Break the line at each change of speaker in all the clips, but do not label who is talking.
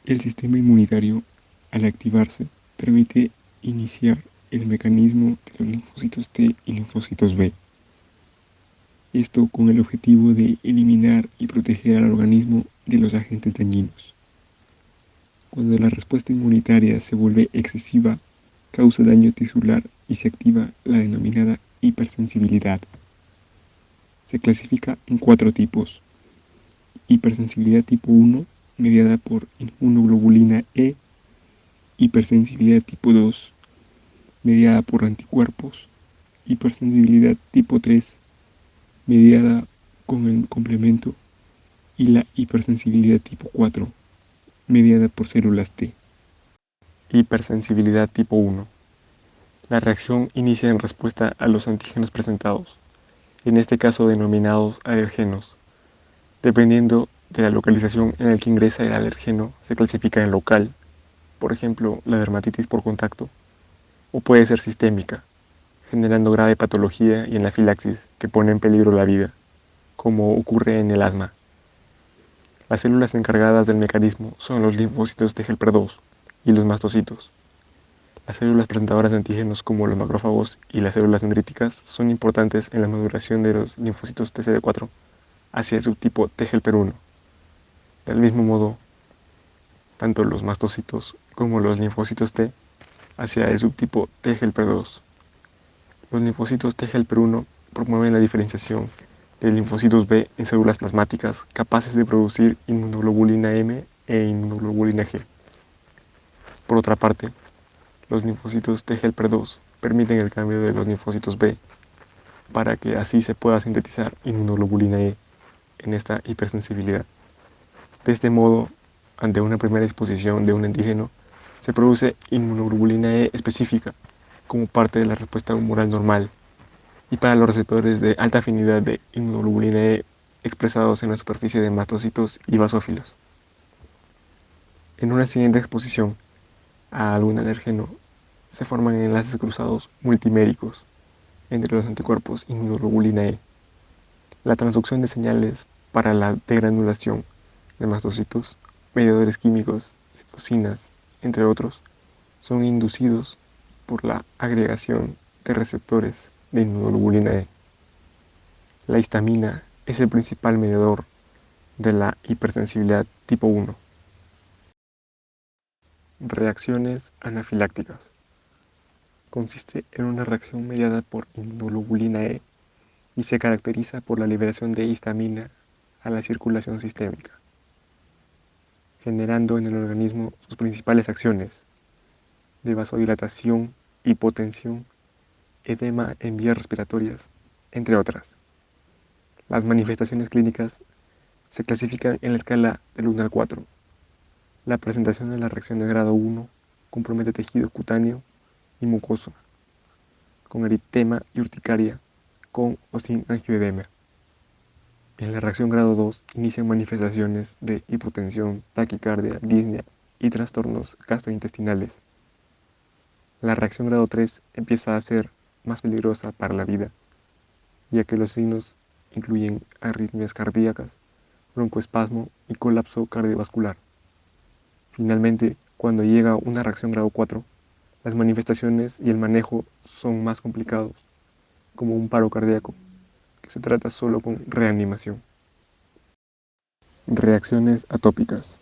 El sistema inmunitario, al activarse, permite iniciar el mecanismo de los linfocitos T y linfocitos B. Esto con el objetivo de eliminar y proteger al organismo de los agentes dañinos. Cuando la respuesta inmunitaria se vuelve excesiva, causa daño tisular y se activa la denominada hipersensibilidad. Se clasifica en 4 tipos. Hipersensibilidad tipo 1, mediada por inmunoglobulina E. Hipersensibilidad tipo 2, mediada por anticuerpos. Hipersensibilidad tipo 3, mediada con el complemento. Y la hipersensibilidad tipo 4, mediada por células T. Hipersensibilidad tipo 1. La reacción inicia en respuesta a los antígenos presentados, en este caso denominados alergenos. Dependiendo de la localización en la que ingresa el alergeno, se clasifica en local, por ejemplo, la dermatitis por contacto, o puede ser sistémica, generando grave patología y anafilaxis que pone en peligro la vida, como ocurre en el asma. Las células encargadas del mecanismo son los linfocitos de Helper 2 y los mastocitos. Las células presentadoras de antígenos como los macrófagos y las células dendríticas son importantes en la maduración de los linfocitos TCD4 hacia el subtipo T helper 1. Del mismo modo, tanto los mastocitos como los linfocitos T hacia el subtipo T helper 2. Los linfocitos T helper 1 promueven la diferenciación de linfocitos B en células plasmáticas capaces de producir inmunoglobulina M e inmunoglobulina G. Por otra parte, los linfocitos T helper 2 permiten el cambio de los linfocitos B para que así se pueda sintetizar inmunoglobulina E en esta hipersensibilidad. De este modo, ante una primera exposición de un antígeno, se produce inmunoglobulina E específica como parte de la respuesta humoral normal y para los receptores de alta afinidad de inmunoglobulina E expresados en la superficie de mastocitos y basófilos. En una siguiente exposición a algún alérgeno, se forman enlaces cruzados multiméricos entre los anticuerpos inmunoglobulina E. La transducción de señales para la degranulación de mastocitos, mediadores químicos, citocinas, entre otros, son inducidos por la agregación de receptores de inmunoglobulina E. La histamina es el principal mediador de la hipersensibilidad tipo 1. Reacciones anafilácticas. Consiste en una reacción mediada por inmunoglobulina E y se caracteriza por la liberación de histamina a la circulación sistémica, generando en el organismo sus principales acciones de vasodilatación, hipotensión, edema en vías respiratorias, entre otras. Las manifestaciones clínicas se clasifican en la escala del 1 al 4. La presentación de la reacción de grado 1 compromete tejido cutáneo y mucoso, con eritema y urticaria, con o sin angioedema. En la reacción grado 2 inician manifestaciones de hipotensión, taquicardia, disnea y trastornos gastrointestinales. La reacción grado 3 empieza a ser más peligrosa para la vida, ya que los signos incluyen arritmias cardíacas, broncoespasmo y colapso cardiovascular. Finalmente, cuando llega una reacción grado 4, las manifestaciones y el manejo son más complicados, como un paro cardíaco, que se trata solo con reanimación. Reacciones atópicas.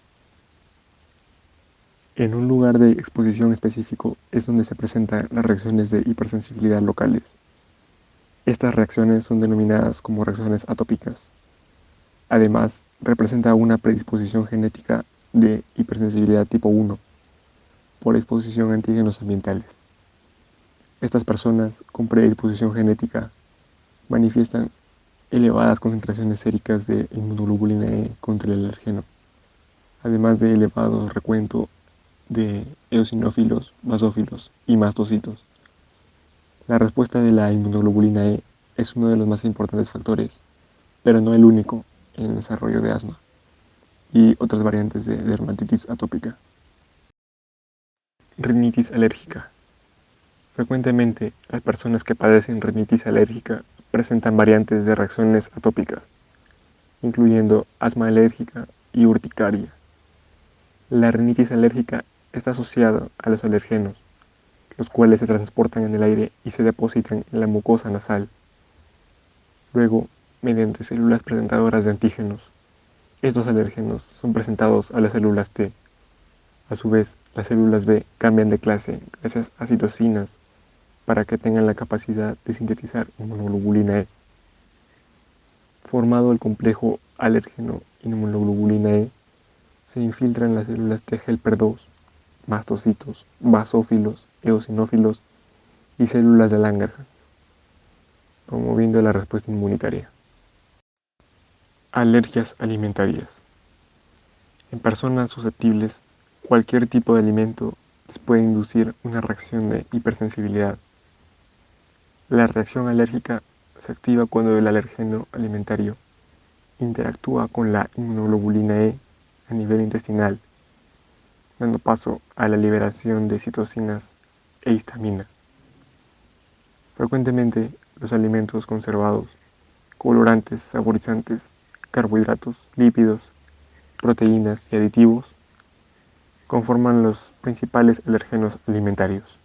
En un lugar de exposición específico es donde se presentan las reacciones de hipersensibilidad locales. Estas reacciones son denominadas como reacciones atópicas. Además, representa una predisposición genética de hipersensibilidad tipo 1 por exposición a antígenos ambientales. Estas personas con predisposición genética manifiestan elevadas concentraciones séricas de inmunoglobulina E contra el alergeno, además de elevado recuento de eosinófilos, basófilos y mastocitos. La respuesta de la inmunoglobulina E es uno de los más importantes factores, pero no el único, en el desarrollo de asma y otras variantes de dermatitis atópica. Rinitis alérgica. Frecuentemente, las personas que padecen rinitis alérgica presentan variantes de reacciones atópicas, incluyendo asma alérgica y urticaria. La rinitis alérgica está asociada a los alergenos, los cuales se transportan en el aire y se depositan en la mucosa nasal. Luego, mediante células presentadoras de antígenos, estos alérgenos son presentados a las células T. A su vez, las células B cambian de clase gracias a citocinas para que tengan la capacidad de sintetizar inmunoglobulina E. Formado el complejo alérgeno-inmunoglobulina E, se infiltran las células T helper 2, mastocitos, basófilos, eosinófilos y células de Langerhans, promoviendo la respuesta inmunitaria. Alergias alimentarias. En personas susceptibles, cualquier tipo de alimento les puede inducir una reacción de hipersensibilidad. La reacción alérgica se activa cuando el alergeno alimentario interactúa con la inmunoglobulina E a nivel intestinal, dando paso a la liberación de citocinas e histamina. Frecuentemente, los alimentos conservados, colorantes, saborizantes, carbohidratos, lípidos, proteínas y aditivos conforman los principales alergenos alimentarios.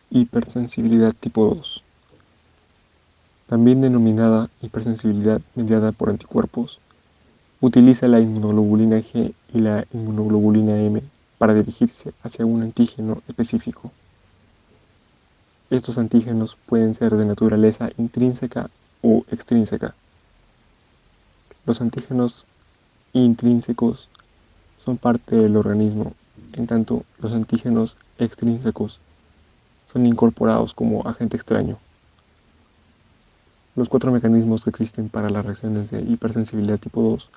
Hipersensibilidad tipo 2, también denominada hipersensibilidad mediada por anticuerpos, utiliza la inmunoglobulina G y la inmunoglobulina M para dirigirse hacia un antígeno específico. Estos antígenos pueden ser de naturaleza intrínseca o extrínseca. Los antígenos intrínsecos son parte del organismo, en tanto los antígenos extrínsecos son incorporados como agente extraño. Los 4 mecanismos que existen para las reacciones de hipersensibilidad tipo 2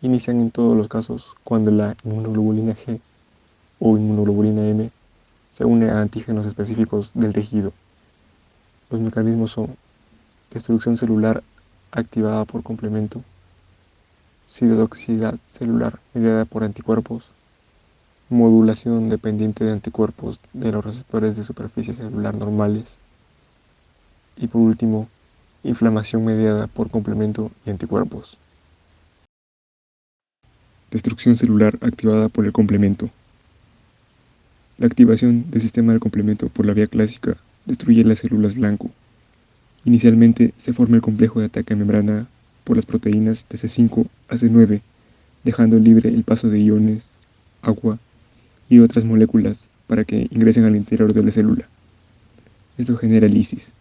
inician en todos los casos cuando la inmunoglobulina G o inmunoglobulina M se une a antígenos específicos del tejido. Los mecanismos son destrucción celular activada por complemento, citotoxicidad celular mediada por anticuerpos, modulación dependiente de anticuerpos de los receptores de superficie celular normales y por último, inflamación mediada por complemento y anticuerpos. Destrucción celular activada por el complemento. La activación del sistema del complemento por la vía clásica destruye las células blanco. Inicialmente se forma el complejo de ataque a membrana por las proteínas de C5 a C9, dejando libre el paso de iones, agua y otras moléculas para que ingresen al interior de la célula. Esto genera lisis.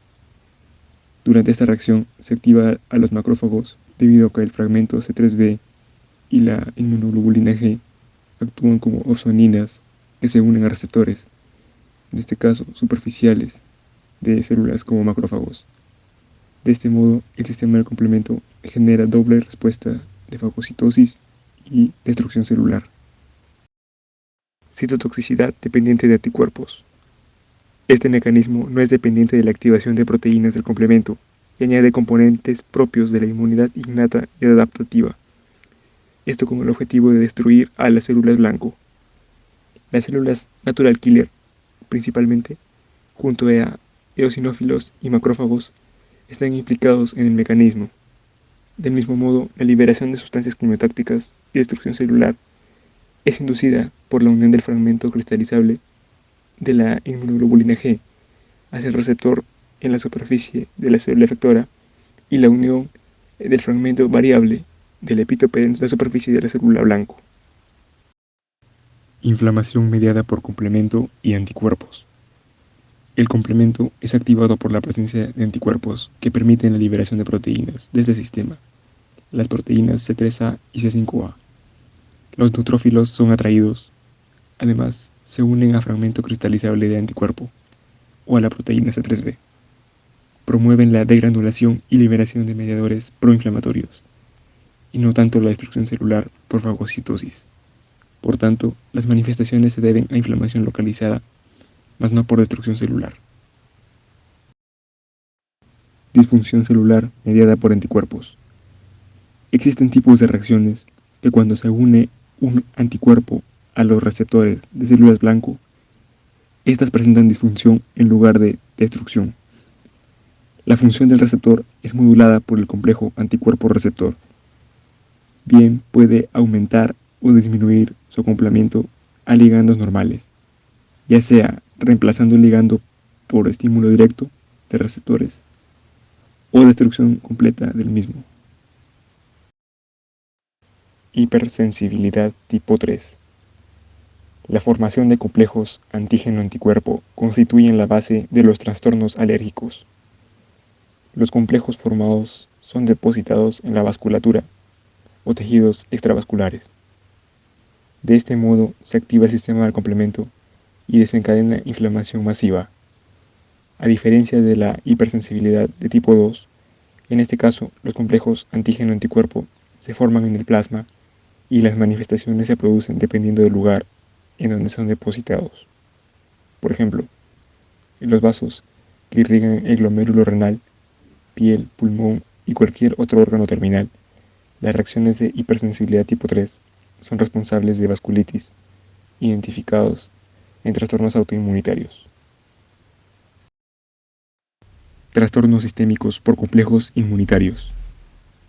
Durante esta reacción se activa a los macrófagos debido a que el fragmento C3b y la inmunoglobulina G actúan como opsoninas que se unen a receptores, en este caso superficiales, de células como macrófagos. De este modo, el sistema del complemento genera doble respuesta de fagocitosis y destrucción celular. Citotoxicidad dependiente de anticuerpos. Este mecanismo no es dependiente de la activación de proteínas del complemento y añade componentes propios de la inmunidad innata y adaptativa. Esto con el objetivo de destruir a las células blanco. Las células natural killer, principalmente, junto a eosinófilos y macrófagos, están implicados en el mecanismo. Del mismo modo, la liberación de sustancias quimiotácticas y destrucción celular es inducida por la unión del fragmento cristalizable de la inmunoglobulina G hacia el receptor en la superficie de la célula efectora y la unión del fragmento variable del epítope en la superficie de la célula blanco. Inflamación mediada por complemento y anticuerpos. El complemento es activado por la presencia de anticuerpos que permiten la liberación de proteínas de este sistema, las proteínas C3a y C5a. Los neutrófilos son atraídos. Además, se unen a fragmento cristalizable de anticuerpo o a la proteína C3b. Promueven la degranulación y liberación de mediadores proinflamatorios, y no tanto la destrucción celular por fagocitosis. Por tanto, las manifestaciones se deben a inflamación localizada, mas no por destrucción celular. Disfunción celular mediada por anticuerpos. Existen tipos de reacciones que cuando se une un anticuerpo a los receptores de células blanco, estas presentan disfunción en lugar de destrucción. La función del receptor es modulada por el complejo anticuerpo-receptor. Bien puede aumentar o disminuir su acoplamiento a ligandos normales, ya sea reemplazando el ligando por estímulo directo de receptores o destrucción completa del mismo. Hipersensibilidad tipo 3. La formación de complejos antígeno-anticuerpo constituyen la base de los trastornos alérgicos. Los complejos formados son depositados en la vasculatura o tejidos extravasculares. De este modo se activa el sistema del complemento y desencadena inflamación masiva. A diferencia de la hipersensibilidad de tipo 2, en este caso los complejos antígeno-anticuerpo se forman en el plasma y las manifestaciones se producen dependiendo del lugar en donde son depositados. Por ejemplo, en los vasos que irrigan el glomérulo renal, piel, pulmón y cualquier otro órgano terminal, las reacciones de hipersensibilidad tipo 3 son responsables de vasculitis, identificados en trastornos autoinmunitarios. Trastornos sistémicos por complejos inmunitarios.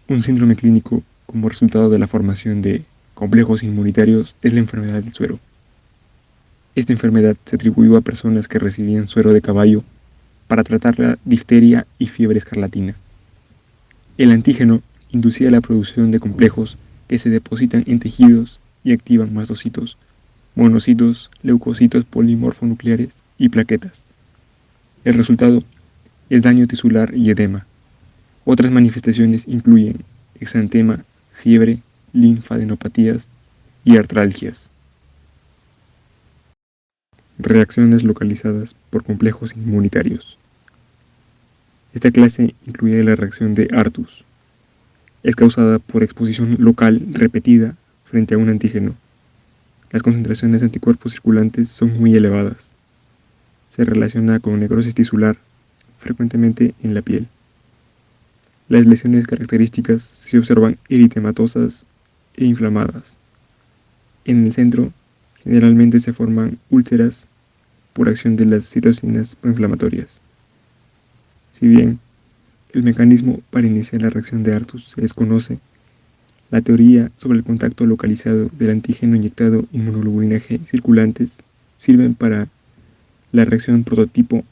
Un síndrome clínico como resultado de la formación de complejos inmunitarios es la enfermedad del suero. Esta enfermedad se atribuyó a personas que recibían suero de caballo para tratar la difteria y fiebre escarlatina. El antígeno inducía la producción de complejos que se depositan en tejidos y activan mastocitos, monocitos, leucocitos polimorfonucleares y plaquetas. El resultado es daño tisular y edema. Otras manifestaciones incluyen exantema, fiebre, linfadenopatías y artralgias. Reacciones localizadas por complejos inmunitarios. Esta clase incluye la reacción de Artus. Es causada por exposición local repetida frente a un antígeno. Las concentraciones de anticuerpos circulantes son muy elevadas. Se relaciona con necrosis tisular, frecuentemente en la piel. Las lesiones características se observan eritematosas e inflamadas. En el centro, generalmente se forman úlceras por acción de las citocinas proinflamatorias. Si bien el mecanismo para iniciar la reacción de Artus se desconoce, la teoría sobre el contacto localizado del antígeno inyectado y inmunoglobulina G circulantes sirven para la reacción prototipo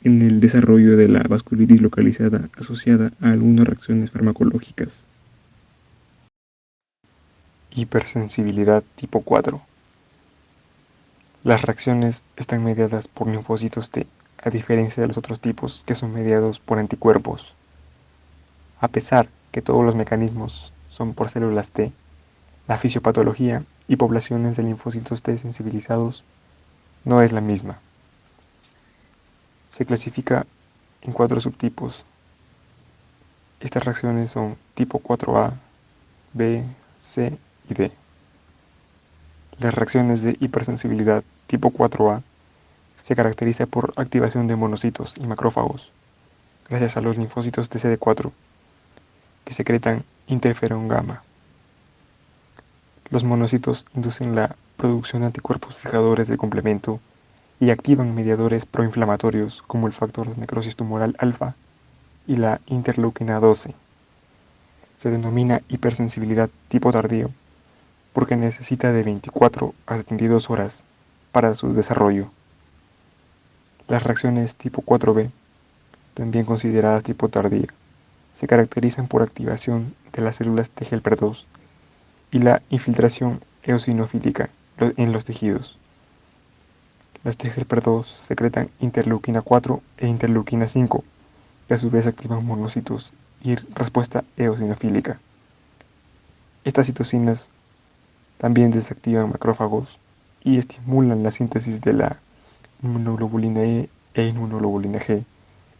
en el desarrollo de la vasculitis localizada asociada a algunas reacciones farmacológicas. Hipersensibilidad tipo 4. Las reacciones están mediadas por linfocitos T, a diferencia de los otros tipos que son mediados por anticuerpos. A pesar que todos los mecanismos son por células T, la fisiopatología y poblaciones de linfocitos T sensibilizados no es la misma. Se clasifica en 4 subtipos. Estas reacciones son tipo 4A, B, C y D. Las reacciones de hipersensibilidad tipo 4A se caracteriza por activación de monocitos y macrófagos, gracias a los linfocitos de CD4, que secretan interferón gamma. Los monocitos inducen la producción de anticuerpos fijadores de complemento y activan mediadores proinflamatorios como el factor de necrosis tumoral alfa y la interleuquina 12. Se denomina hipersensibilidad tipo tardío porque necesita de 24 a 72 horas para su desarrollo. Las reacciones tipo 4B, también consideradas tipo tardía, se caracterizan por activación de las células T helper 2 y la infiltración eosinofílica en los tejidos. Las T helper 2 secretan interleuquina 4 e interleuquina 5, que a su vez activan monocitos y respuesta eosinofílica. Estas citocinas también desactivan macrófagos y estimulan la síntesis de la inmunoglobulina E e inmunoglobulina G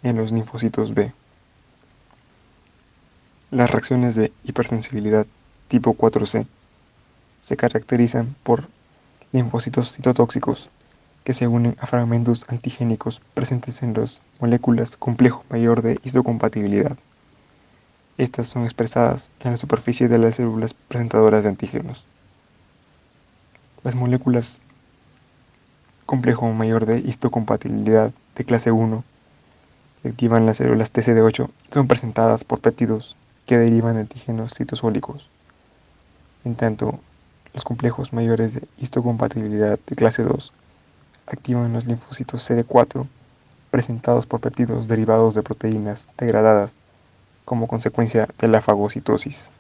en los linfocitos B. Las reacciones de hipersensibilidad tipo 4C se caracterizan por linfocitos citotóxicos que se unen a fragmentos antigénicos presentes en las moléculas complejo mayor de histocompatibilidad. Estas son expresadas en la superficie de las células presentadoras de antígenos. Las moléculas complejo mayor de histocompatibilidad de clase 1 que activan las células TCD8 son presentadas por péptidos que derivan de antígenos citosólicos, en tanto los complejos mayores de histocompatibilidad de clase 2 activan los linfocitos CD4 presentados por péptidos derivados de proteínas degradadas como consecuencia de la fagocitosis.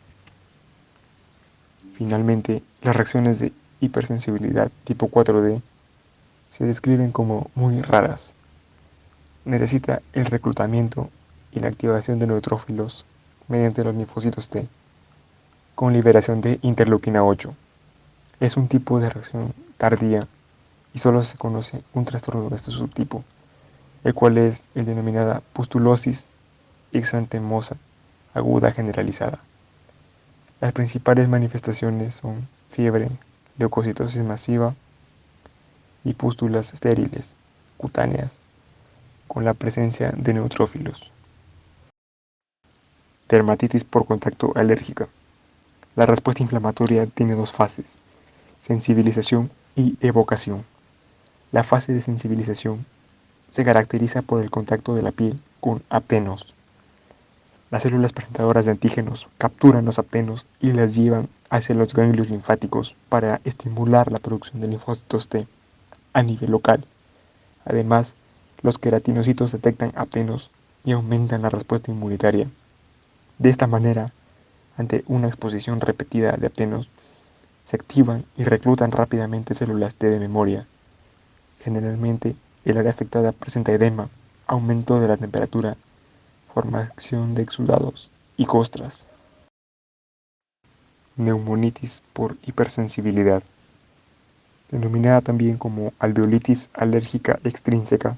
Finalmente, las reacciones de hipersensibilidad tipo 4D se describen como muy raras. Necesita el reclutamiento y la activación de neutrófilos mediante los linfocitos T, con liberación de interleuquina 8. Es un tipo de reacción tardía y solo se conoce un trastorno de este subtipo, el cual es el denominada pustulosis exantemosa aguda generalizada. Las principales manifestaciones son fiebre, leucocitosis masiva y pústulas estériles, cutáneas, con la presencia de neutrófilos. Dermatitis por contacto alérgica. La respuesta inflamatoria tiene dos fases: sensibilización y evocación. La fase de sensibilización se caracteriza por el contacto de la piel con aptenos. Las células presentadoras de antígenos capturan los aptenos y las llevan hacia los ganglios linfáticos para estimular la producción de linfocitos T a nivel local. Además, los queratinocitos detectan aptenos y aumentan la respuesta inmunitaria. De esta manera, ante una exposición repetida de aptenos, se activan y reclutan rápidamente células T de memoria. Generalmente, el área afectada presenta edema, aumento de la temperatura, formación de exudados y costras. Neumonitis por hipersensibilidad, denominada también como alveolitis alérgica extrínseca,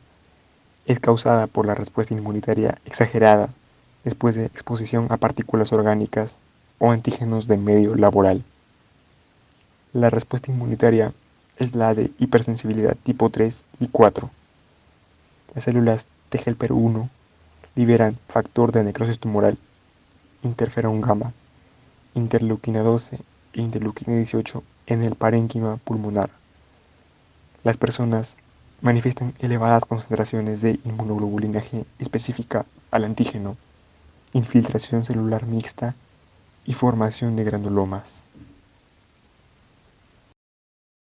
es causada por la respuesta inmunitaria exagerada después de exposición a partículas orgánicas o antígenos del medio laboral. La respuesta inmunitaria es la de hipersensibilidad tipo 3 y 4. Las células T helper 1 liberan factor de necrosis tumoral, interferón gamma, interleuquina 12 e interleuquina 18 en el parénquima pulmonar. Las personas manifiestan elevadas concentraciones de inmunoglobulina G específica al antígeno, infiltración celular mixta y formación de granulomas.